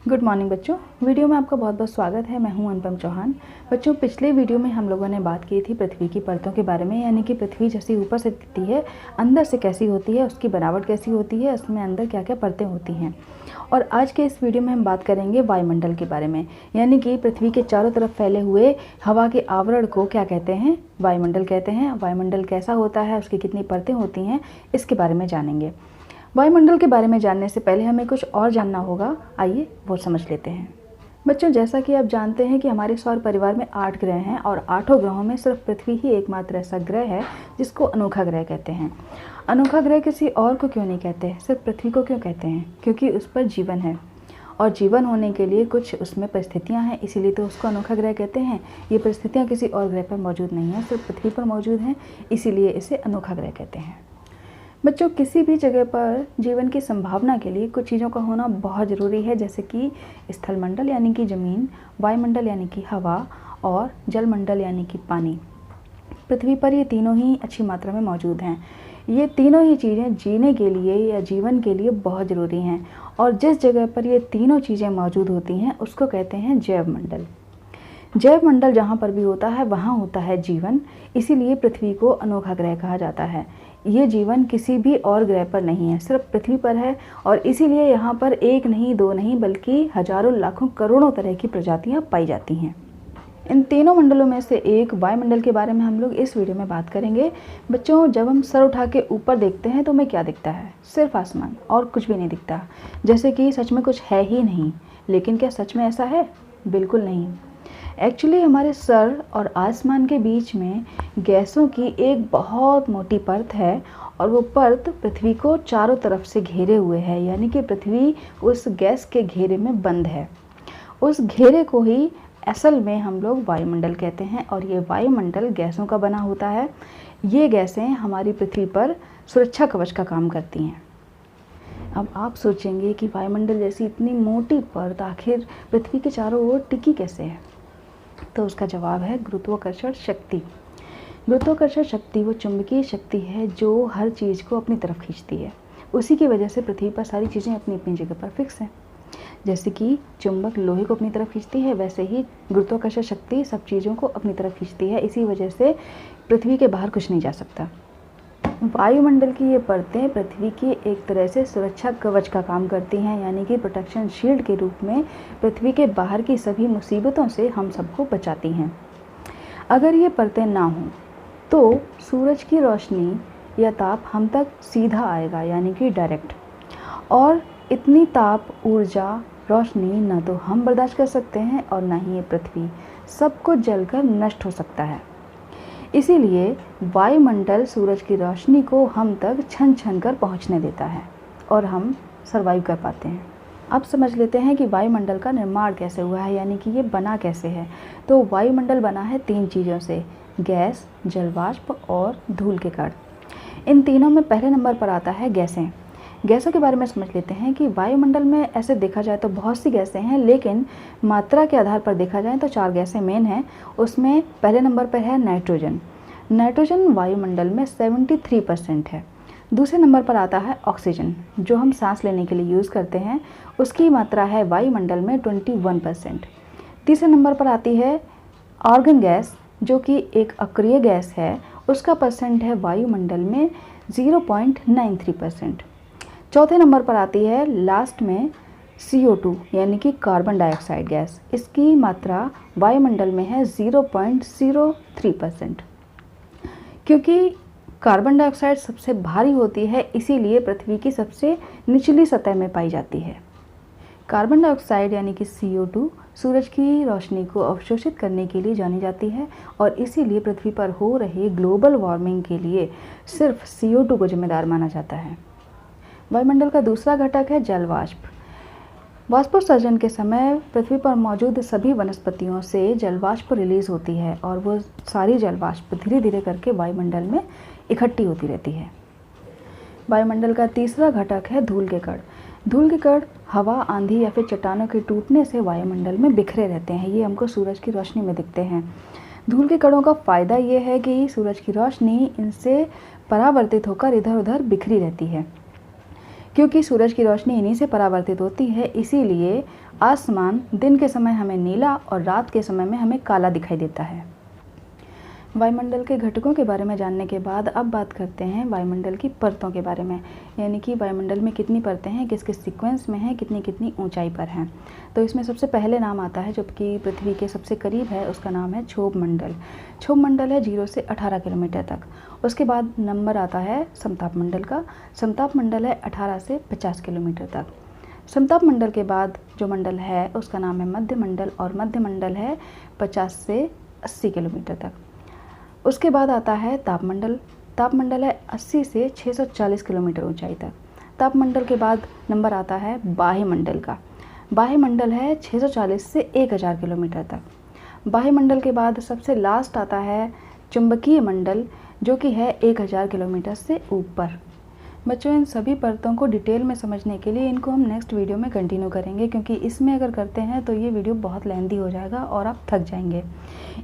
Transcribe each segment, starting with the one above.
Good morning बच्चों। Video में आपका बहुत बहुत स्वागत है। मैं हूं अनुपम चौहान। बच्चों, पिछले वीडियो में हम लोगों ने बात की थी पृथ्वी की परतों के बारे में, यानी कि पृथ्वी जैसी ऊपर से दिखती है, अंदर से कैसी होती है, उसकी बनावट कैसी होती है, उसमें अंदर क्या क्या परतें होती हैं। और आज के इस वीडियो में हम बात करेंगे वायुमंडल के बारे में, यानी कि पृथ्वी के चारों तरफ फैले हुए हवा के आवरण को क्या कहते हैं? वायुमंडल कहते हैं। वायुमंडल कैसा होता है, उसकी कितनी परतें होती हैं, इसके बारे में जानेंगे। वायुमंडल के बारे में जानने से पहले हमें कुछ और जानना होगा। आइए वो समझ लेते हैं। बच्चों, जैसा कि आप जानते हैं कि हमारे सौर परिवार में 8 ग्रह हैं और 8 ग्रहों में सिर्फ पृथ्वी ही एकमात्र ऐसा ग्रह है जिसको अनोखा ग्रह कहते हैं। अनोखा ग्रह किसी और को क्यों नहीं कहते, सिर्फ पृथ्वी को क्यों कहते हैं? क्योंकि उस पर जीवन है और जीवन होने के लिए कुछ उसमें परिस्थितियां हैं, इसीलिए तो उसको अनोखा ग्रह कहते हैं। ये परिस्थितियां किसी और ग्रह पर मौजूद नहीं हैं, सिर्फ पृथ्वी पर मौजूद हैं, इसीलिए इसे अनोखा ग्रह कहते हैं। बच्चों, किसी भी जगह पर जीवन की संभावना के लिए कुछ चीज़ों का होना बहुत ज़रूरी है, जैसे कि स्थलमंडल यानी कि ज़मीन, वायुमंडल यानी कि हवा और जलमंडल यानी कि पानी। पृथ्वी पर ये तीनों ही अच्छी मात्रा में मौजूद हैं। ये तीनों ही चीज़ें जीने के लिए या जीवन के लिए बहुत ज़रूरी हैं, और जिस जगह पर ये तीनों चीज़ें मौजूद होती हैं उसको कहते हैं जैवमंडल। जैवमंडल जहाँ पर भी होता है वहाँ होता है जीवन, इसीलिए पृथ्वी को अनोखा ग्रह कहा जाता है। ये जीवन किसी भी और ग्रह पर नहीं है, सिर्फ पृथ्वी पर है, और इसीलिए यहाँ पर एक नहीं, दो नहीं, बल्कि हजारों, लाखों, करोड़ों तरह की प्रजातियाँ पाई जाती हैं। इन तीनों मंडलों में से एक वायुमंडल के बारे में हम लोग इस वीडियो में बात करेंगे। बच्चों, जब हम सर उठा के ऊपर देखते हैं तो हमें क्या दिखता है? सिर्फ आसमान, और कुछ भी नहीं दिखता, जैसे कि सच में कुछ है ही नहीं। लेकिन क्या सच में ऐसा है? बिल्कुल नहीं। एक्चुअली हमारे सर और आसमान के बीच में गैसों की एक बहुत मोटी परत है, और वो परत पृथ्वी को चारों तरफ से घेरे हुए है, यानी कि पृथ्वी उस गैस के घेरे में बंद है। उस घेरे को ही असल में हम लोग वायुमंडल कहते हैं, और ये वायुमंडल गैसों का बना होता है। ये गैसें हमारी पृथ्वी पर सुरक्षा कवच का काम करती हैं। अब आप सोचेंगे कि वायुमंडल जैसी इतनी मोटी परत आखिर पृथ्वी के चारों ओर टिकी कैसे है? तो उसका जवाब है गुरुत्वाकर्षण शक्ति। गुरुत्वाकर्षण शक्ति वो चुंबकीय शक्ति है जो हर चीज़ को अपनी तरफ खींचती है। उसी की वजह से पृथ्वी पर सारी चीज़ें अपनी अपनी जगह पर फिक्स हैं। जैसे कि चुंबक लोहे को अपनी तरफ खींचती है, वैसे ही गुरुत्वाकर्षण शक्ति सब चीज़ों को अपनी तरफ खींचती है। इसी वजह से पृथ्वी के बाहर कुछ नहीं जा सकता। वायुमंडल की ये परतें पृथ्वी की एक तरह से सुरक्षा कवच का काम करती हैं, यानी कि प्रोटेक्शन शील्ड के रूप में पृथ्वी के बाहर की सभी मुसीबतों से हम सबको बचाती हैं। अगर ये परतें ना हों तो सूरज की रोशनी या ताप हम तक सीधा आएगा, यानी कि डायरेक्ट, और इतनी ताप, ऊर्जा, रोशनी ना तो हम बर्दाश्त कर सकते हैं और ना ही ये पृथ्वी, सब कुछ जलकर नष्ट हो सकता है। इसीलिए वायुमंडल सूरज की रोशनी को हम तक छन छन कर पहुँचने देता है और हम सर्वाइव कर पाते हैं। अब समझ लेते हैं कि वायुमंडल का निर्माण कैसे हुआ है, यानी कि ये बना कैसे है। तो वायुमंडल बना है 3 चीज़ों से: गैस, जलवाष्प और धूल के कण। इन तीनों में पहले नंबर पर आता है गैसें। गैसों के बारे में समझ लेते हैं कि वायुमंडल में ऐसे देखा जाए तो बहुत सी गैसें हैं, लेकिन मात्रा के आधार पर देखा जाए तो 4 गैसें मेन हैं। उसमें पहले नंबर पर है नाइट्रोजन। नाइट्रोजन वायुमंडल में 73% है। दूसरे नंबर पर आता है ऑक्सीजन, जो हम सांस लेने के लिए यूज़ करते हैं। उसकी मात्रा है वायुमंडल में 21%। तीसरे नंबर पर आती है आर्गन गैस, जो कि एक अक्रिय गैस है। उसका परसेंट है वायुमंडल में 0.93%। चौथे नंबर पर आती है लास्ट में CO2, यानी कि कार्बन डाइऑक्साइड गैस। इसकी मात्रा वायुमंडल में है 0.03%। क्योंकि कार्बन डाइऑक्साइड सबसे भारी होती है, इसीलिए पृथ्वी की सबसे निचली सतह में पाई जाती है। कार्बन डाइऑक्साइड यानी कि CO2 सूरज की रोशनी को अवशोषित करने के लिए जानी जाती है, और इसीलिए पृथ्वी पर हो रही ग्लोबल वार्मिंग के लिए सिर्फ CO2 को जिम्मेदार माना जाता है। वायुमंडल का दूसरा घटक है जलवाष्प। वाष्पोत्सर्जन के समय पृथ्वी पर मौजूद सभी वनस्पतियों से जलवाष्प रिलीज होती है, और वो सारी जलवाष्प धीरे धीरे करके वायुमंडल में इकट्ठी होती रहती है। वायुमंडल का तीसरा घटक है धूल के कण। धूल के कण हवा, आंधी या फिर चट्टानों के टूटने से वायुमंडल में बिखरे रहते हैं। ये हमको सूरज की रोशनी में दिखते हैं। धूल के कणों का फ़ायदा ये है कि सूरज की रोशनी इनसे परावर्तित होकर इधर उधर बिखरी रहती है। क्योंकि सूरज की रोशनी इन्हीं से परावर्तित होती है, इसीलिए आसमान दिन के समय हमें नीला और रात के समय में हमें काला दिखाई देता है। वायुमंडल के घटकों के बारे में जानने के बाद अब बात करते हैं वायुमंडल की परतों के बारे में, यानी कि वायुमंडल में कितनी परतें हैं, किस किस सीक्वेंस में हैं, कितनी कितनी ऊंचाई पर हैं। तो इसमें सबसे पहले नाम आता है, जो कि पृथ्वी के सबसे करीब है, उसका नाम है क्षोभ मंडल। क्षोभ मंडल है 0 से 18 किलोमीटर तक। उसके बाद नंबर आता है समताप मंडल का। समताप मंडल है 18 से 50 किलोमीटर तक। समताप मंडल के बाद जो मंडल है उसका नाम है मध्य मंडल, और मध्य मंडल है 50 से 80 किलोमीटर तक। उसके बाद आता है तापमंडल। तापमंडल है 80 से 640 किलोमीटर ऊंचाई तक। तापमंडल के बाद नंबर आता है बाह्य मंडल का। बाह्य मंडल है 640 से 1000 किलोमीटर तक। बाह्य मंडल के बाद सबसे लास्ट आता है चुंबकीय मंडल, जो कि है 1000 किलोमीटर से ऊपर। बच्चों, इन सभी परतों को डिटेल में समझने के लिए इनको हम नेक्स्ट वीडियो में कंटिन्यू करेंगे, क्योंकि इसमें अगर करते हैं तो ये वीडियो बहुत लेंथी हो जाएगा और आप थक जाएंगे।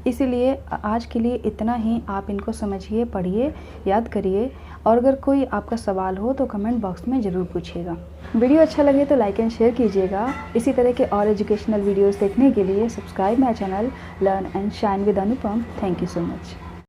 इसीलिए आज के लिए इतना ही। आप इनको समझिए, पढ़िए, याद करिए, और अगर कोई आपका सवाल हो तो कमेंट बॉक्स में ज़रूर पूछिएगा। वीडियो अच्छा लगे तो लाइक एंड शेयर कीजिएगा। इसी तरह के और एजुकेशनल वीडियोज़ देखने के लिए subscribe my channel learn and shine with Anupam. Thank you so much.